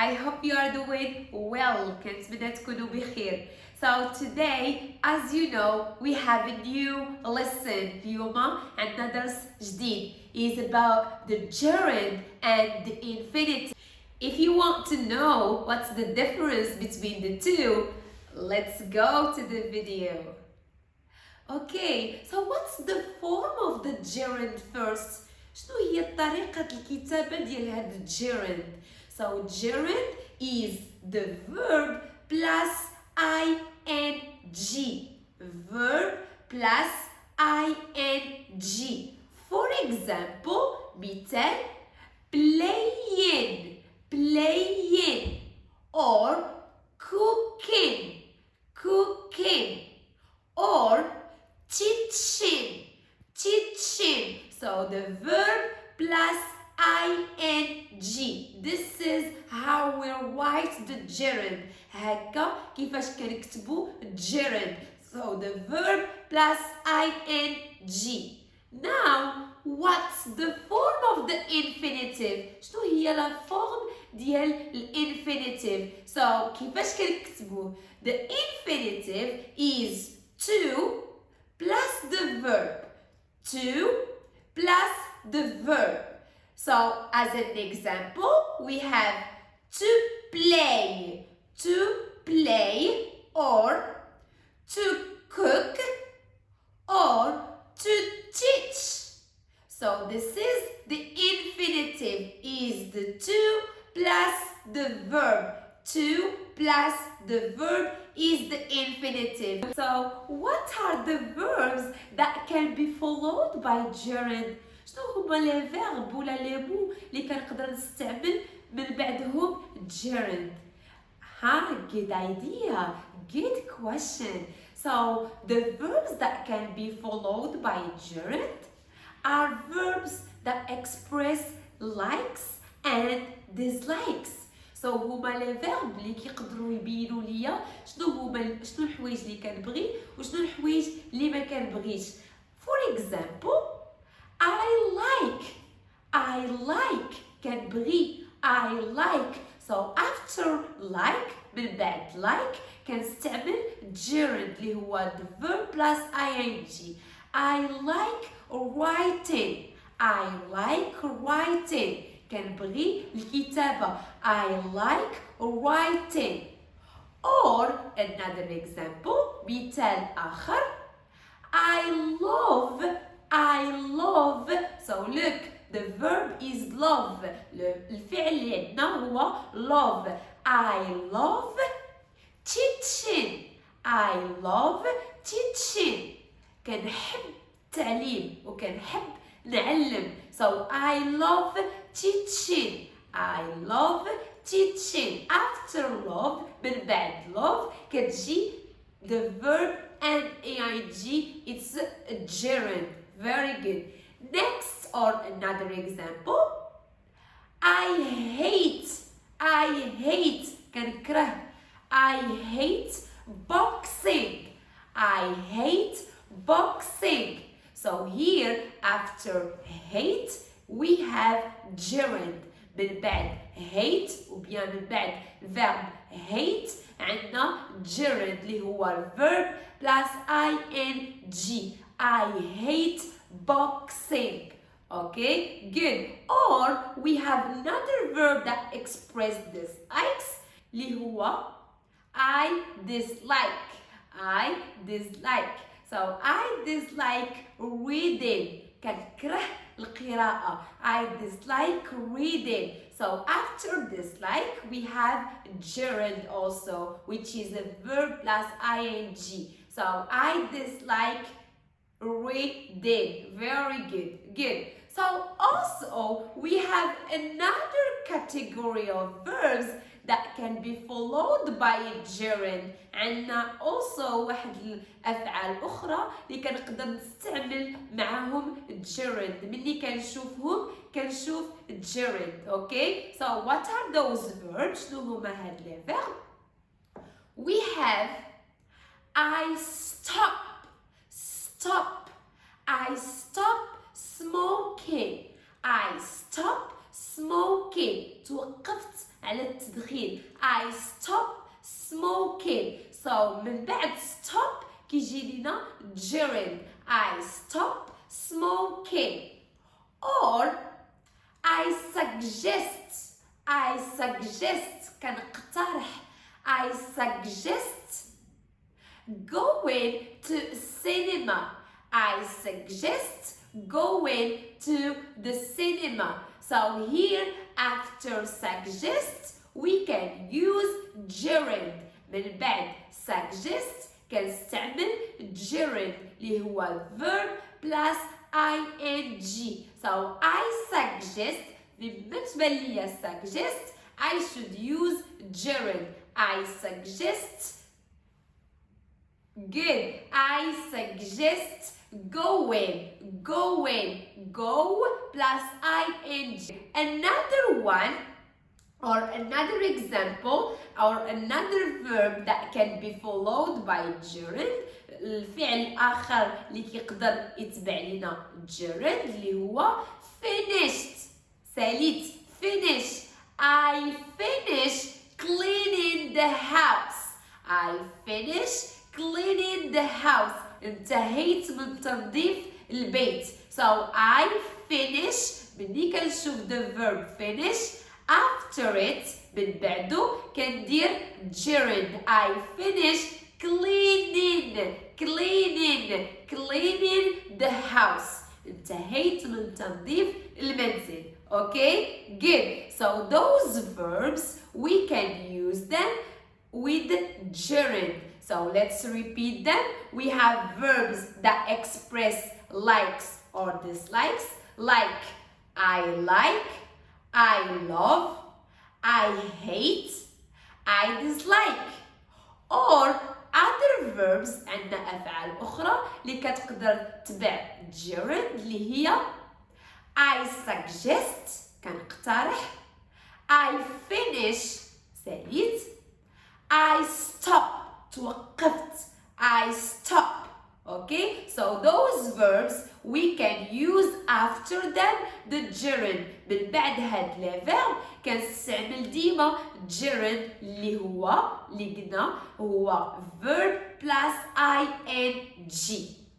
I hope you are doing well. كنتمنى تكونوا بخير. So today, as you know, we have a new lesson. اليوم عندنا درس جديد. It's about the gerund and the infinitive. If you want to know what's the difference between the two, let's go to the video. Okay, so what's the form of the gerund first? شنو هي طريقة الكتابة ديال هذا الجيرند؟ So gerund is the verb plus ing. Verb plus ing. For example, مثال playing or cooking or teaching. So the verb plus ing. This is how we write the gerund. هكا كيفاش كنكتبوا gerund. So the verb plus ing. Now, what's the form of the infinitive? شنو هي la forme ديال الانفينيتيف؟ So كيفاش كنكتبوه؟ The infinitive is to plus the verb. To plus the verb. So, as an example, we have to play or to cook or to teach. So, this is the infinitive, is the to plus the verb. To plus the verb is the infinitive. So, what are the verbs that can be followed by gerund? شنو هما لي فيرب ولا لي مو اللي كنقدر نستعمل من بعدهم gerund؟ good idea, good question. So, the verbs that can be followed by gerund are verbs that express likes and dislikes. So هما لي فيرب اللي كيقدروا يبينوا ليا شنو الحوايج اللي كنبغي وشنو الحوايج اللي ما كنبغيش. For example, I like كنبغي I like. So after like من بعد like كنستعمل gerund اللي هو the verb plus ing. I like writing. كنبغي الكتابة. I like writing. Or another example, مثال آخر, I love. So look, the verb is love. الفعل اللي عندنا هو love. I love teaching. كنحب التعليم وكنحب نعلم. So I love teaching. After love من بعد love كتجي the verb and ing. It's a gerund. Very good. Next, or another example, I hate كنكره. I hate boxing. So here, after hate, we have gerund. من بعد hate وبيان من بعد verb hate عندنا gerund اللي هو verb plus ing. I hate boxing. Okay, good. Or we have another verb that expresses this likes اللي هو I dislike. So I dislike reading. كنكره القراءة. I dislike reading. So after dislike we have gerund also, which is a verb plus ing. So I dislike reading. Very good. So also we have another category of verbs that can be followed by a gerund. عندنا also واحد الأفعال أخرى اللي كنقدر نستعمل معاهم gerund. ملي كنشوفهم كنشوف gerund. Okay, so what are those verbs؟ شنو هما هاد لي verb؟ We have I stop. I stop smoking. I stop smoking. توقفت على التدخين. I stop smoking. So من بعد stop كيجي لنا gerund. I stop smoking. Or I suggest كنقترح. I suggest going to cinema. I suggest going to the cinema. So here after suggest we can use gerund. من بعد suggest كنستعمل gerund اللي هو verb plus ing. So I suggest بالنسبة لي suggest I should use gerund. I suggest good. I suggest going. Go plus ing. Another one or another example or another verb that can be followed by gerund. الفعل الآخر اللي كيقدر يتبع لنا gerund اللي هو finished. ساليت finish. I finish cleaning the house. I finish cleaning the house. انتهيت من تنظيف البيت. So I finish مني كنشوف the verb finish after it من بعده كندير gerund. I finish cleaning the house. انتهيت من تنظيف المنزل. Okay, good. So those verbs we can use them with gerund. So let's repeat them. We have verbs that express likes or dislikes, like I like, I love, I hate, I dislike. Or other verbs عندنا أفعال أخرى اللي كتقدر تبع gerund اللي هي I suggest كنقترح، I finish ساليت، I stop توقفت. I stop. Okay, so those verbs we can use after them the gerund. من بعد هاد لي verb كنستعمل ديما gerund اللي قلنا هو verb plus ing.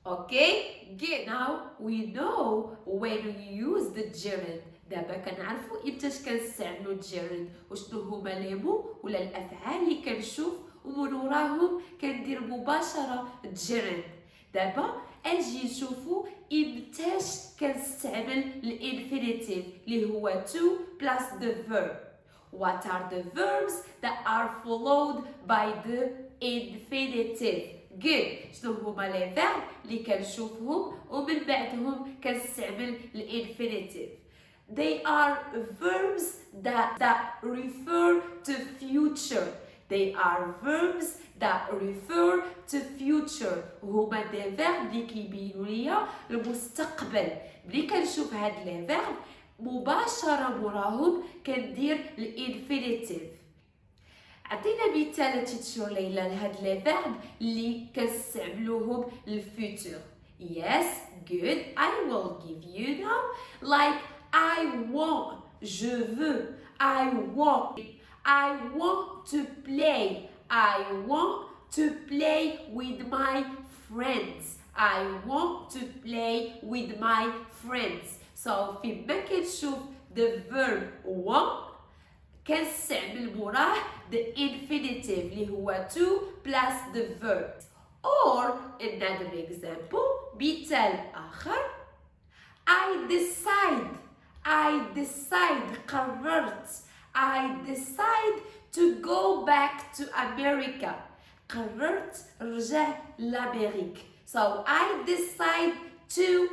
Okay, good. Now we know when we use the gerund. دابا كنعرفوا امتاش كنستعملوا gerund وشنو هما لي مو ولا الافعال اللي كنشوف ومن وراهم كندير مباشرة gerund. دابا نجي نشوفوا امتاش كنستعمل الانفينيتيف اللي هو to plus the verb. What are the verbs that are followed by the infinitive? Good. شنو هما لي verb اللي كنشوفهم ومن بعدهم كنستعمل الانفينيتيف. They are verbs that refer to future. They are verbs that refer to future. هما دي verb اللي كيبينوا ليا المستقبل. ملي كنشوف هاد لي verb مباشرة موراهم كندير الانفينيتيف. عطينا مثال تيتشر ليلى لهاد لي verb اللي كنستعملوهم للفيوتور. Yes, good. I will give you now. Like I want, je veux. I want to play. I want to play with my friends. I want to play with my friends. So فيما كنشوف the verb want كنستعمل موراه the infinitive اللي هو to plus the verb. Or another example مثال آخر. I decide قررت. I decide to go back to America. قررت رجع لأمريكا. So I decide to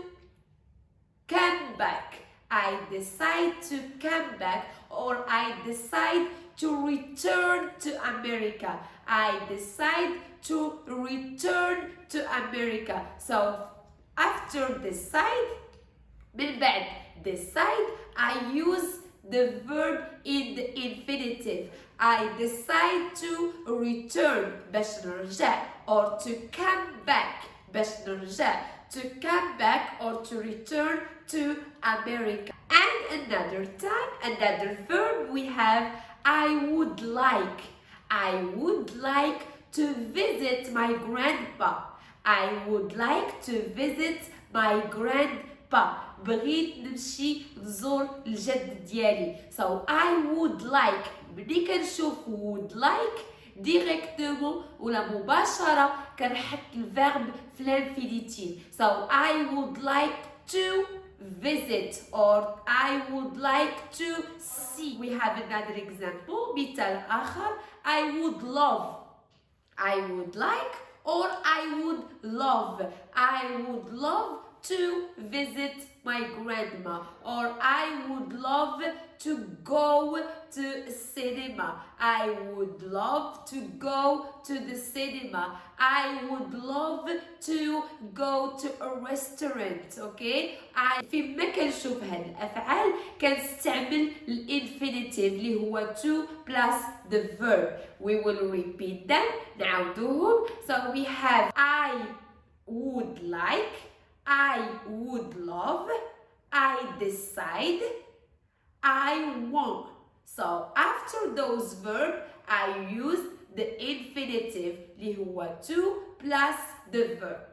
come back. I decide to come back or I decide to return to America. I decide to return to America. So after decide من بعد decide I use the verb in the infinitive. I decide to return باش نرجع or to come back باش نرجع to come back or to return to America. And another time, another verb we have I would like. I would like to visit my grandpa. I would like to visit my grandpa. بغيت نمشي نزور الجد ديالي. So I would like. ملي كنشوف would like ديريكتومون ولا مباشرة كنحط الفيرب في الانفينيتيف. So I would like to visit or I would like to see. We have another example. مثال آخر I would love. I would like or I would love. I would love to visit my grandma or I would love to go to cinema. I would love to go to the cinema. I would love to go to a restaurant. Okay? فيما كنشوف هاد الأفعال كنستعمل الانفينيتيف اللي هو to plus the verb. We will repeat them. نعاودوهم. So we have I would like, I would love, I decide, I want. So after those verbs, I use the infinitive اللي هو to plus the verb.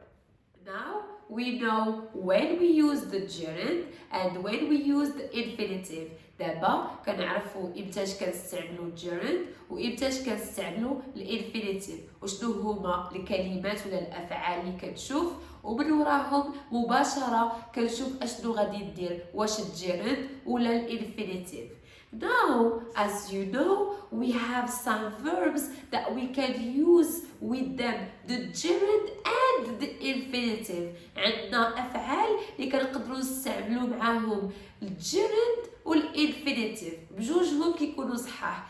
Now we know when we use the gerund and when we use the infinitive. دابا كنعرفوا امتاش كنستعملوا gerund وامتاش كنستعملوا الانفينيتيف وشنو هما الكلمات ولا الافعال اللي كنشوف ومن وراهم مباشره كنشوف اشنو غادي ندير واش الجيرند ولا الانفينيتيف. Now, as you know, we have some verbs that we can use with them, the gerund and the infinitive. عندنا أفعال اللي كنقدروا نستعملوا معاهم الجيرند والانفينيتيف بجوجهم كيكونوا صحاح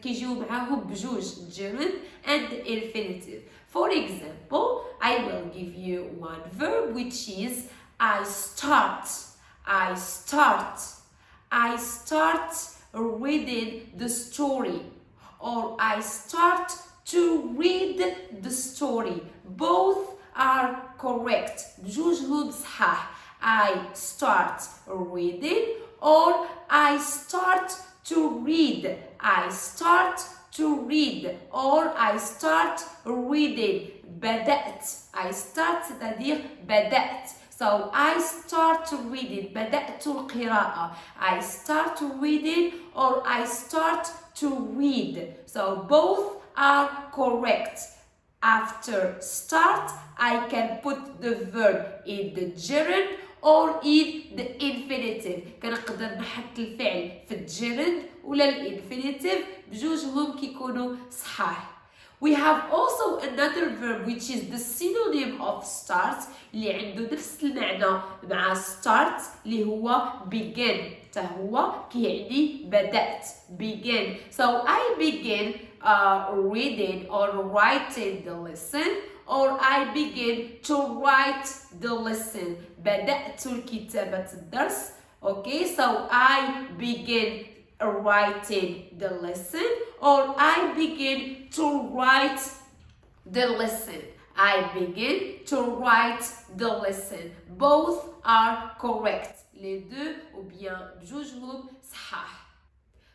كيجيو معاهم بجوج الجيرند and the infinitive. For example, I will give you one verb which is I start. I start. I start reading the story or I start to read the story. Both are correct. بجوجهم صحاح. I start reading or I start to read. I start to read or I start reading. بدأت. I start c'est-à-dire بدأت. So I start reading. بدأت القراءة. I start reading or I start to read. So both are correct. After start, I can put the verb in the gerund or in the infinitive. كنقدر نحط الفعل في الجيرند ولا الانفينيتيف بجوجهم كيكونوا صحاح. We have also another verb which is the synonym of start اللي عنده نفس المعنى مع start اللي هو begin. هو كيعني بدأت begin. So I begin reading or writing the lesson or I begin to write the lesson. بدأت كتابة الدرس. Okay, so I begin writing the lesson or I begin to write the lesson. I begin to write the lesson. Both are correct. Les deux ou bien بجوجهم صحاح.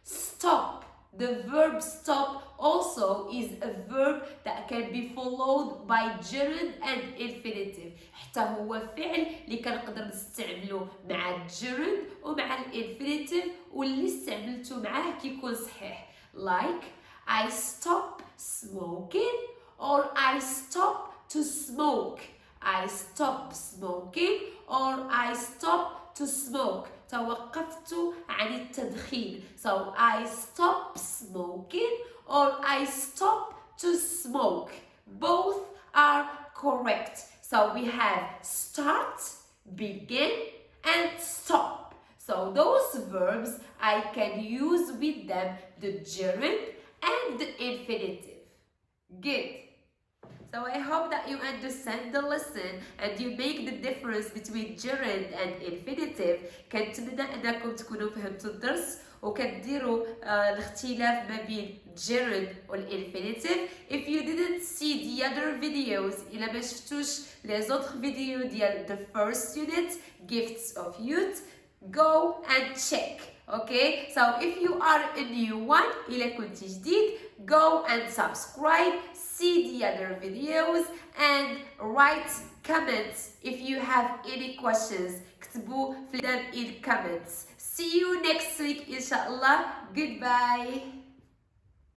Stop. The verb stop also is a verb that can be followed by gerund and infinitive. حتى هو فعل اللي كنقدر نستعمله مع الجيرند ومع الانفينيتيف واللي استعملته معاه كيكون صحيح. Like I stop smoking or I stop to smoke. I stop smoking or I stop to smoke. توقفت عن التدخين. So I stop smoking or I stop to smoke. Both are correct. So we have start, begin and stop. So those verbs I can use with them the gerund and the infinitive. Good. So I hope that you understand the lesson and you make the difference between gerund and infinitive. كنتمنى أنكم تكونوا فهمتوا الدرس وكديروا الاختلاف ما بين gerund والinfinitive. If you didn't see the other videos, إلا ما شفتوش les autres vidéos ديال the first unit, gifts of youth, go and check. Okay, so if you are a new one, إلا كنت جديد, go and subscribe, see the other videos and write comments if you have any questions. اكتبوا them in comments. See you next week إن شاء الله. Goodbye.